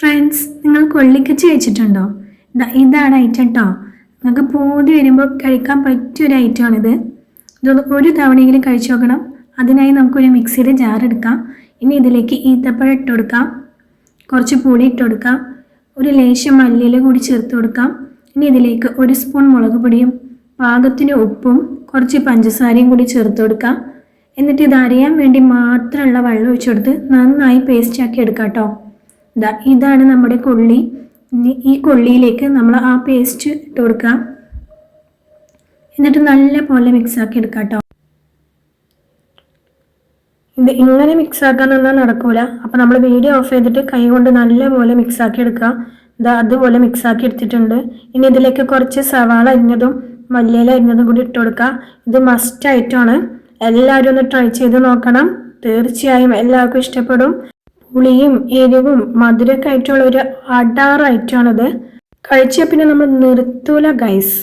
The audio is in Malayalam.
ഫ്രണ്ട്സ്, നിങ്ങൾ കൊള്ളിക്കച്ചി കഴിച്ചിട്ടുണ്ടോ? ഇതാണ് ഐറ്റം കേട്ടോ. നിങ്ങൾക്ക് പോതി വരുമ്പോൾ കഴിക്കാൻ പറ്റിയൊരു ഐറ്റമാണിത്. ഇതൊന്ന് ഒരു തവണയെങ്കിലും കഴിച്ചു നോക്കണം. അതിനായി നമുക്കൊരു മിക്സിയുടെ ജാർ എടുക്കാം. ഇനി ഇതിലേക്ക് ഈത്തപ്പഴം ഇട്ട് കൊടുക്കാം, കുറച്ച് പുളി ഇട്ട് കൊടുക്കാം, ഒരു ലേശം മല്ലിയില കൂടി ചേർത്ത് കൊടുക്കാം. ഇനി ഇതിലേക്ക് ഒരു സ്പൂൺ മുളക് പൊടിയും പാകത്തിന് ഉപ്പും കുറച്ച് പഞ്ചസാരയും കൂടി ചേർത്ത് കൊടുക്കാം. എന്നിട്ട് ഇത് അരിയാൻ വേണ്ടി മാത്രമുള്ള വെള്ളം ഒഴിച്ചു കൊടുത്ത് നന്നായി പേസ്റ്റാക്കി എടുക്കാം കേട്ടോ. ഇതാണ് നമ്മുടെ കൊള്ളി. ഈ കൊള്ളിയിലേക്ക് നമ്മൾ ആ പേസ്റ്റ് ഇട്ട് കൊടുക്കാം. എന്നിട്ട് നല്ല പോലെ മിക്സാക്കി എടുക്കാം കേട്ടോ. ഇത് ഇങ്ങനെ മിക്സാക്കാനൊന്നും നടക്കൂല. അപ്പം നമ്മൾ വീഡിയോ ഓഫ് ചെയ്തിട്ട് കൈ കൊണ്ട് നല്ല പോലെ മിക്സാക്കി എടുക്കുക. അതുപോലെ മിക്സാക്കി എടുത്തിട്ടുണ്ട്. ഇനി ഇതിലേക്ക് കുറച്ച് സവാള അരിഞ്ഞതും മല്ലിയില അരിഞ്ഞതും കൂടി ഇട്ട് കൊടുക്കുക. ഇത് മസ്റ്റ് ആയിട്ടാണ്. എല്ലാവരും ഒന്ന് ട്രൈ ചെയ്ത് നോക്കണം. തീർച്ചയായും എല്ലാവർക്കും ഇഷ്ടപ്പെടും. പുളിയും എരിവും മധുരമൊക്കെ ആയിട്ടുള്ള ഒരു അടാർ ഐറ്റമാണിത്. കഴിച്ചാൽ പിന്നെ നമ്മൾ നിർത്തൂല ഗൈസ്.